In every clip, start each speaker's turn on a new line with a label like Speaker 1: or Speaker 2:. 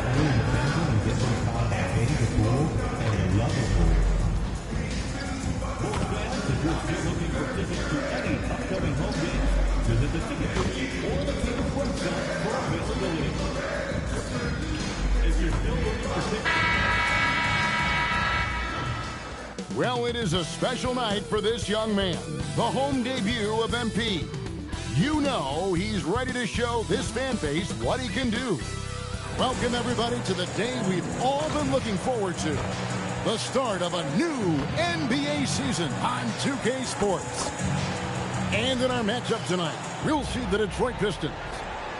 Speaker 1: Doing the fencing and get them caught halfway to the pool, and they love the pool. For fans, if you're still looking for tickets to any upcoming home games, visit the ticket booth or the team's website for availability. If you're still looking for tickets...
Speaker 2: Well, it is a special night for this young man, the home debut of MP. You know he's ready to show this fan base what he can do. Welcome, everybody, to the day we've all been looking forward to. The start of a new NBA season on 2K Sports. And in our matchup tonight, we'll see the Detroit Pistons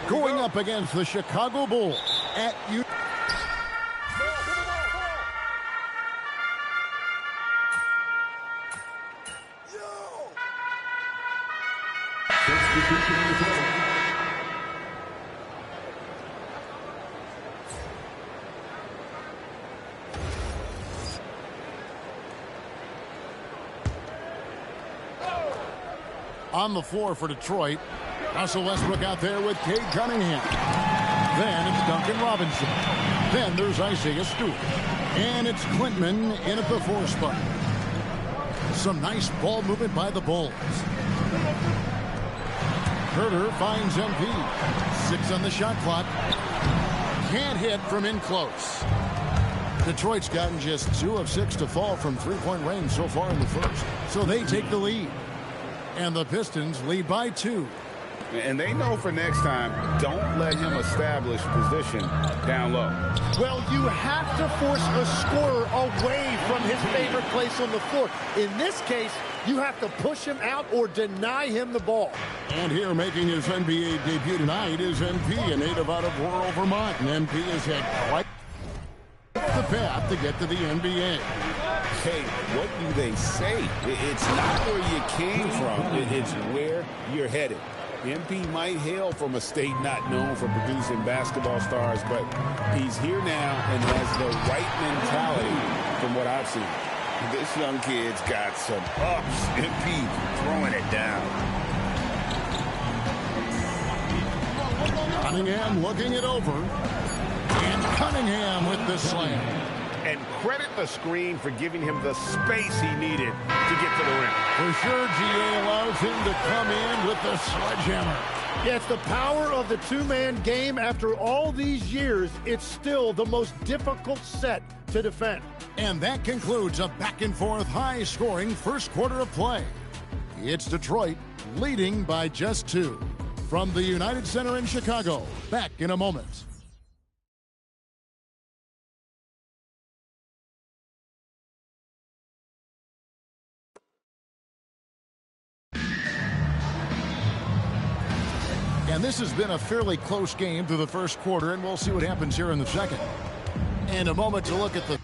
Speaker 2: going up against the Chicago Bulls at on the floor for Detroit. Russell Westbrook out there with Cade Cunningham. Then it's Duncan Robinson. Then there's Isaiah Stewart. And it's Clintman in at the 4 spot. Some nice ball movement by the Bulls. Herter finds MP. 6 on the shot clock. Can't hit from in close. Detroit's gotten just 2 of 6 to fall from three-point range so far in the first. So they take the lead. And the Pistons lead by 2.
Speaker 3: And they know for next time, don't let him establish position down low.
Speaker 4: Well, you have to force a scorer away from his favorite place on the floor. In this case, you have to push him out or deny him the ball.
Speaker 2: And here making his NBA debut tonight is MP, a native out of rural Vermont. And MP has had quite the path to get to the NBA.
Speaker 3: Hey, what do they say? It's not where you came from. It's where you're headed. MP might hail from a state not known for producing basketball stars, but he's here now and has the right mentality from what I've seen. This young kid's got some ups. MP throwing it down.
Speaker 2: Cunningham looking it over. And Cunningham with the slam.
Speaker 3: And credit the screen for giving him the space he needed to get to the rim.
Speaker 2: For sure, GA allows him to come in with the sledgehammer.
Speaker 4: Yeah, it's the power of the two-man game. After all these years, it's still the most difficult set to defend.
Speaker 2: And that concludes a back-and-forth, high-scoring first quarter of play. It's Detroit leading by just 2. From the United Center in Chicago, back in a moment. And this has been a fairly close game through the first quarter, and we'll see what happens here in the second. And a moment to look at the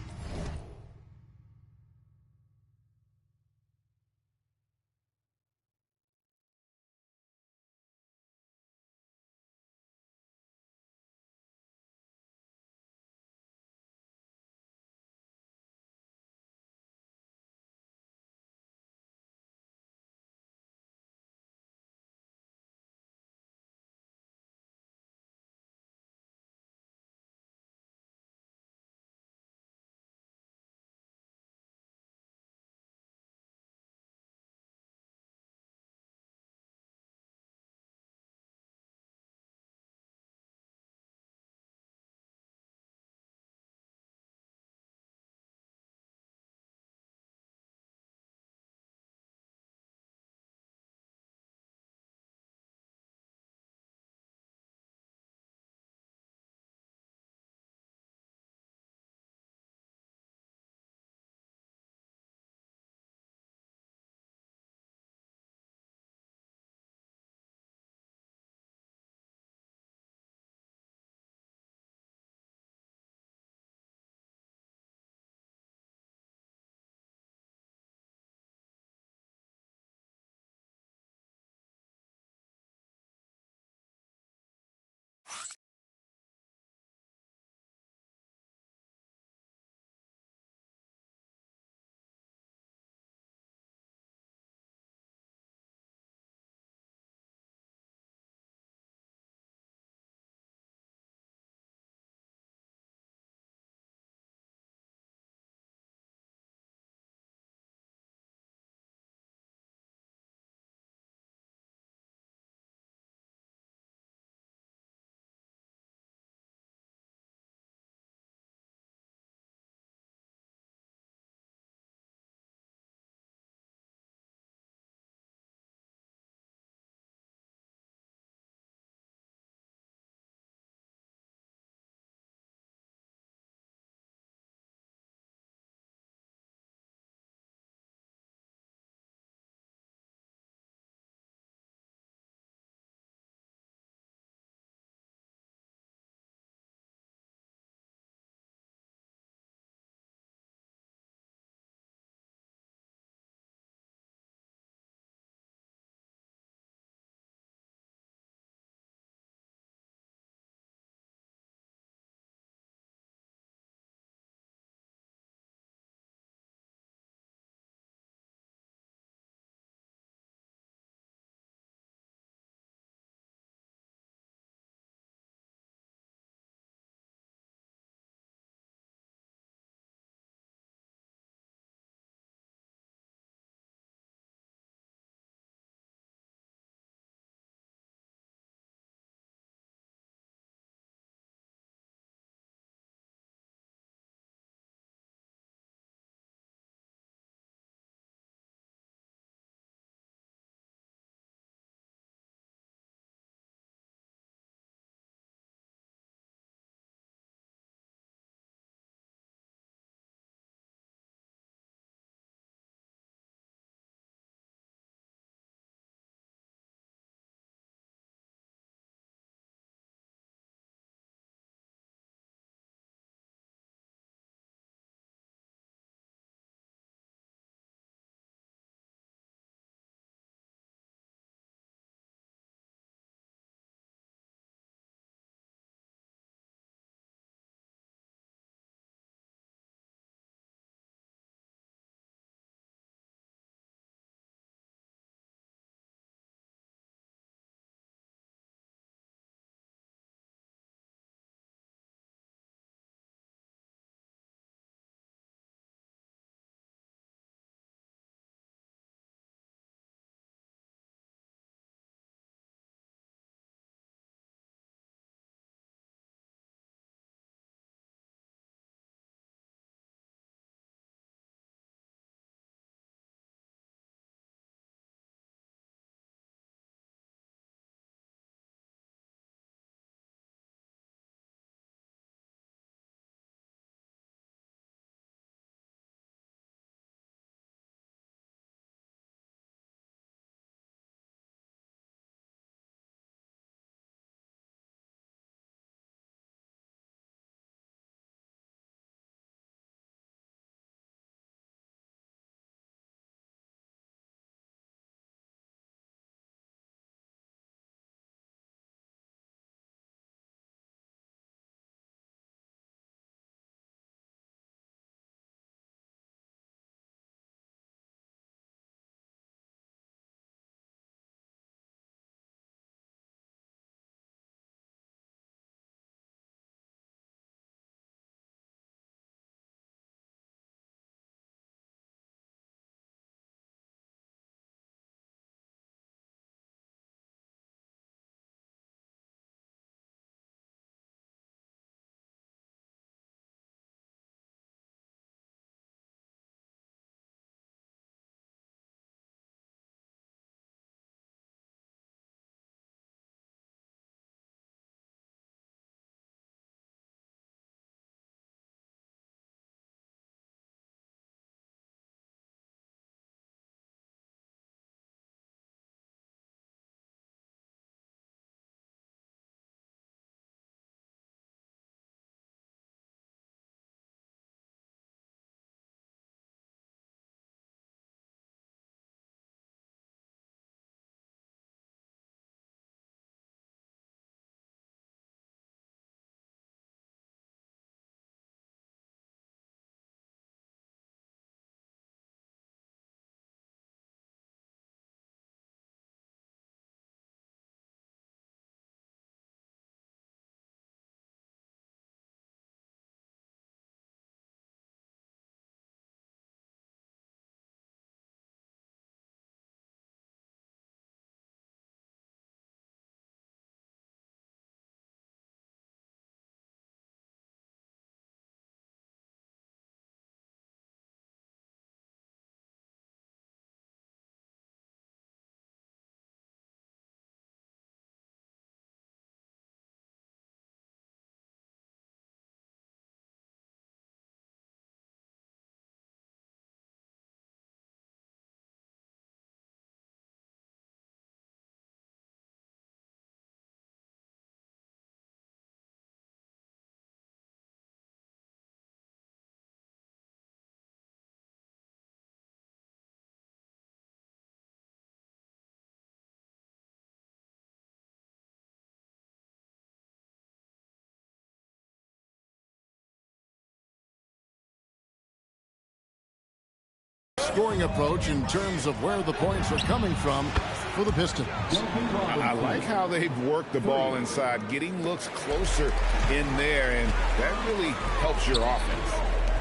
Speaker 2: Scoring approach in terms of where the points are coming from for the Pistons.
Speaker 3: I like how they've worked the ball inside, getting looks closer in there, and that really helps your offense.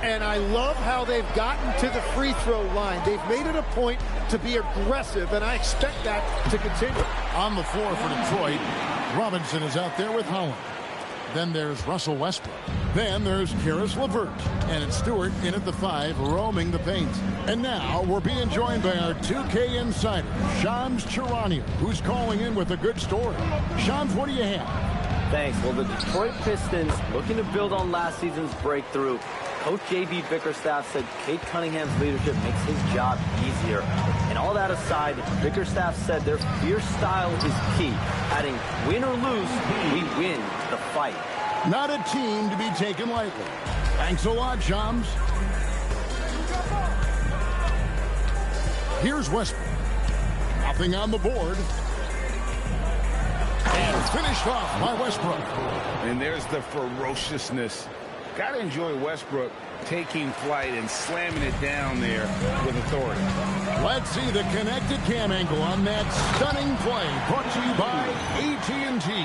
Speaker 4: And I love how they've gotten to the free throw line. They've made it a point to be aggressive, and I expect that to continue.
Speaker 2: On the floor for Detroit, Robinson is out there with Holland. Then there's Russell Westbrook. Then there's Karis LeVert. And it's Stewart in at the 5, roaming the paint. And now we're being joined by our 2K insider, Shams Charania, who's calling in with a good story. Shams, what do you have?
Speaker 5: Thanks. Well, the Detroit Pistons looking to build on last season's breakthrough. Coach J.B. Bickerstaff said Kate Cunningham's leadership makes his job easier. And all that aside, Bickerstaff said their fierce style is key, adding, win or lose, we win the fight.
Speaker 2: Not a team to be taken lightly. Thanks a lot, Shams. Here's Westbrook. Nothing on the board. And finished off by Westbrook.
Speaker 3: And there's the ferociousness. Got to enjoy Westbrook taking flight and slamming it down there with authority.
Speaker 2: Let's see the connected cam angle on that stunning play brought to you by AT&T.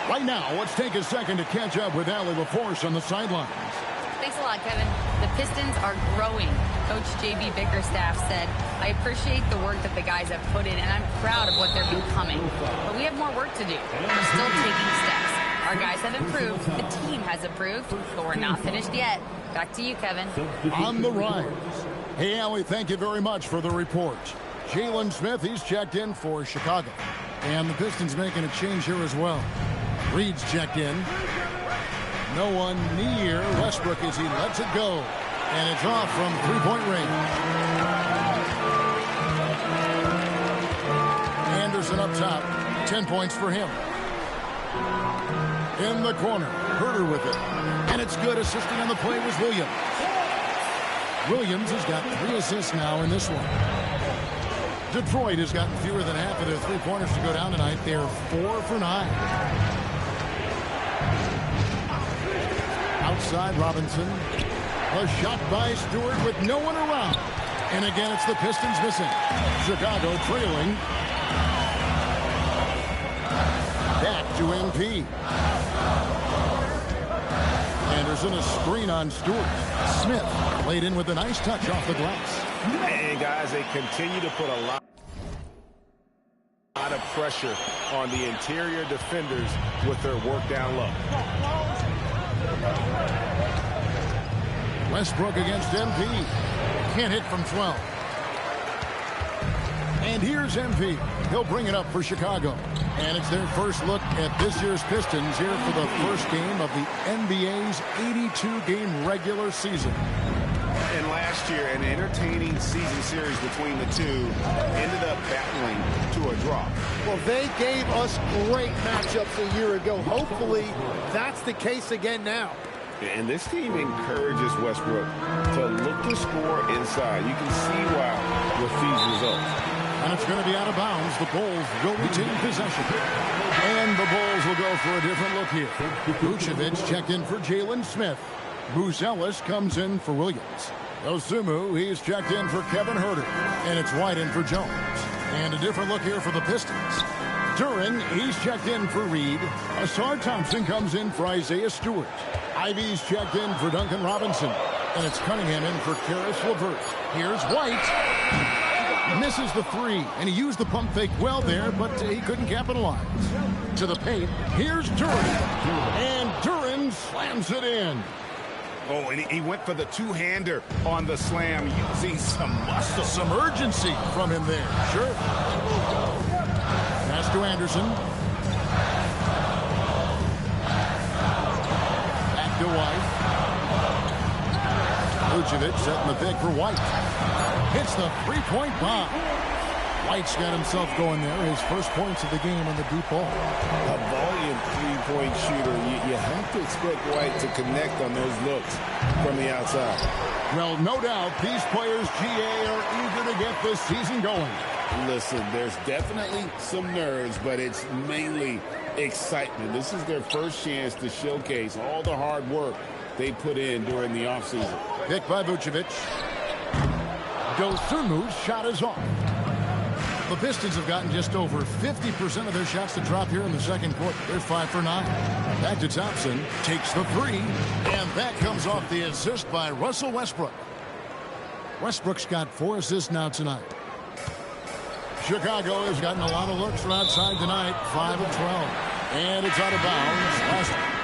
Speaker 2: Right now, let's take a second to catch up with Allie LaForce on the sidelines.
Speaker 6: Thanks a lot, Kevin. The Pistons are growing. Coach J.B. Bickerstaff said, I appreciate the work that the guys have put in, and I'm proud of what they're becoming. But we have more work to do. We're still taking steps. Our guys have improved. The team has improved, but we're not finished yet. Back to you, Kevin.
Speaker 2: On the rise. Hey, Allie, thank you very much for the report. Jalen Smith, he's checked in for Chicago. And the Pistons making a change here as well. Reed's checked in. No one near Westbrook as he lets it go. And it's off from three-point range. Anderson up top. 10 points for him. In the corner. Herter with it. And it's good. Assisting on the play was Williams. Williams has got 3 assists now in this one. Detroit has gotten fewer than half of their three-pointers to go down tonight. They're 4 for 9. Outside Robinson. A shot by Stewart with no one around. And again, it's the Pistons missing. Chicago trailing. Back to MP. Anderson, a screen on Stewart. Smith laid in with a nice touch off the glass.
Speaker 3: And guys, they continue to put a lot of pressure on the interior defenders with their work down low.
Speaker 2: Westbrook against MP. Can't hit from 12. And here's MP. He'll bring it up for Chicago. And it's their first look at this year's Pistons here for the first game of the NBA's 82-game regular season.
Speaker 3: And last year, an entertaining season series between the two ended up battling to a draw.
Speaker 4: Well, they gave us great matchups a year ago. Hopefully, that's the case again now.
Speaker 3: And this team encourages Westbrook to look to score inside. You can see why with these results.
Speaker 2: And it's going to be out of bounds. The Bulls will retain possession. And the Bulls will go for a different look here. Vucevic checked in for Jalen Smith. Bruce Ellis comes in for Williams. Osumu, he's checked in for Kevin Herter. And it's White in for Jones. And a different look here for the Pistons. Duren, he's checked in for Reed. Asar Thompson comes in for Isaiah Stewart. Ivy's checked in for Duncan Robinson. And it's Cunningham in for Karis LeVert. Here's White. Misses the 3, and he used the pump fake well there, but he couldn't capitalize. To the paint, here's Duren. And Duren slams it in.
Speaker 3: Oh, and he went for the two-hander on the slam, using some muscle.
Speaker 2: Some urgency from him there. Sure. Pass to Anderson. Back to White. Vucevic setting the pick for White. Hits the three-point bomb. White's got himself going there. His first points of the game on the deep ball.
Speaker 3: A volume three-point shooter. You have to expect White to connect on those looks from the outside.
Speaker 2: Well, no doubt these players, GA, are eager to get this season going.
Speaker 3: Listen, there's definitely some nerves, but it's mainly excitement. This is their first chance to showcase all the hard work they put in during the offseason.
Speaker 2: Pick by Vucevic. Dosunmu's shot is off. The Pistons have gotten just over 50% of their shots to drop here in the second quarter. They're 5 for 9. Back to Thompson. Takes the three. And that comes off the assist by Russell Westbrook. Westbrook's got 4 assists now tonight. Chicago has gotten a lot of looks from outside tonight. 5 of 12. And it's out of bounds.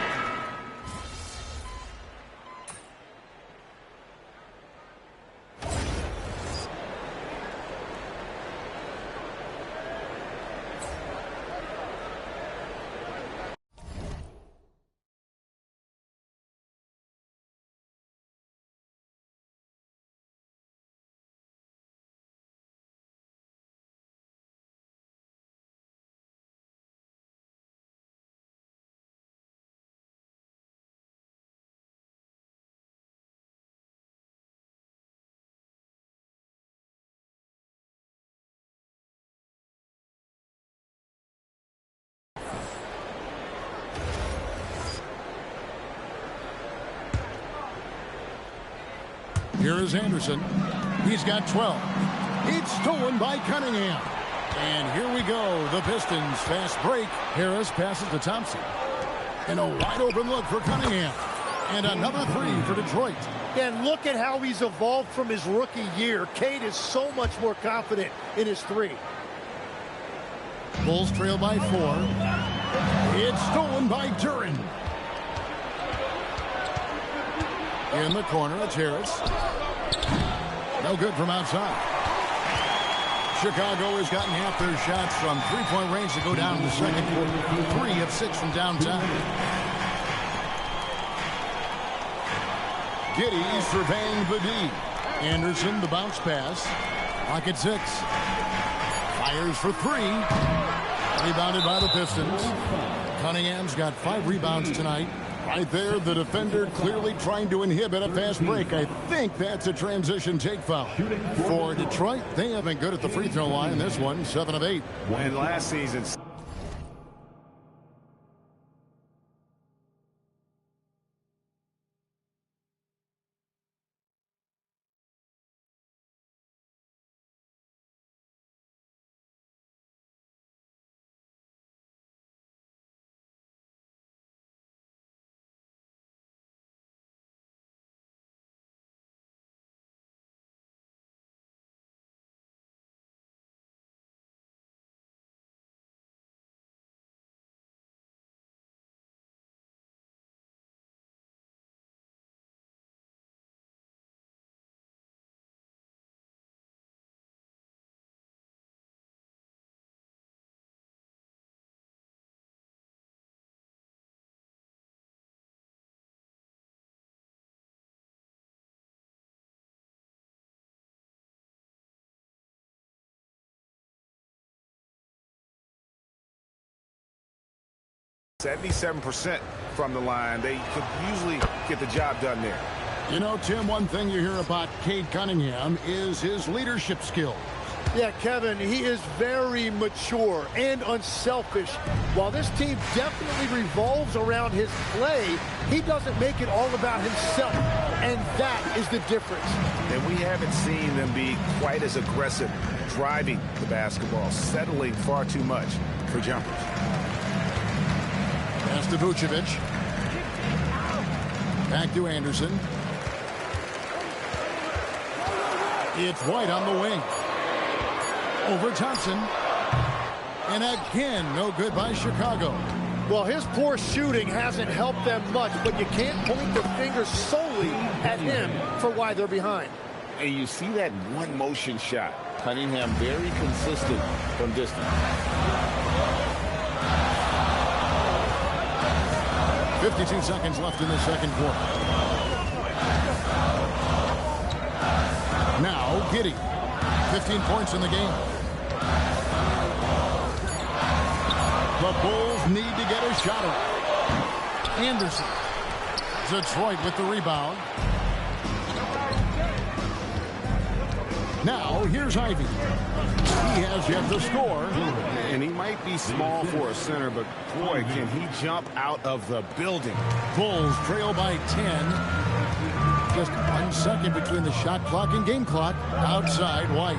Speaker 2: Here is Anderson. He's got 12. It's stolen by Cunningham. And here we go. The Pistons fast break. Harris passes to Thompson. And a wide open look for Cunningham. And another three for Detroit.
Speaker 4: And look at how he's evolved from his rookie year. Cade is so much more confident in his three.
Speaker 2: Bulls trail by 4. It's stolen by Duren. In the corner, it's Harris. No good from outside. Chicago has gotten half their shots from three-point range to go down in the second quarter. 3 of 6 from downtown. Giddey surveying the D. Anderson, the bounce pass. Clock at 6. Fires for 3. Rebounded by the Pistons. Cunningham's got 5 rebounds tonight. Right there, the defender clearly trying to inhibit a fast break. I think that's a transition take foul. For Detroit, they have been good at the free throw line. This one, 7 of 8.
Speaker 3: And last season... ...77% from the line. They could usually get the job done there.
Speaker 2: You know, Tim, one thing you hear about Cade Cunningham is his leadership skills.
Speaker 4: Yeah, Kevin, he is very mature and unselfish. While this team definitely revolves around his play, he doesn't make it all about himself, and that is the difference.
Speaker 3: And we haven't seen them be quite as aggressive driving the basketball, settling far too much for jumpers.
Speaker 2: Pass to Vucevic. Back to Anderson. It's White on the wing. Over Thompson. And again, no good by Chicago.
Speaker 4: Well, his poor shooting hasn't helped them much, but you can't point the finger solely at him for why they're behind.
Speaker 3: And you see that one motion shot. Cunningham very consistent from distance.
Speaker 2: 52 seconds left in the second quarter. Now, Giddey. 15 points in the game. The Bulls need to get a shot off. Anderson. Detroit with the rebound. Now, here's Ivy. He has yet to score.
Speaker 3: And he might be small for a center, but boy, can he jump out of the building.
Speaker 2: Bulls trail by 10. Just 1 second between the shot clock and game clock. Outside White.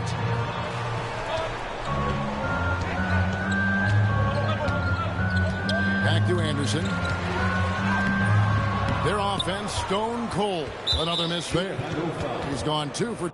Speaker 2: Back to Anderson. Their offense stone cold. Another miss there. He's gone 2 for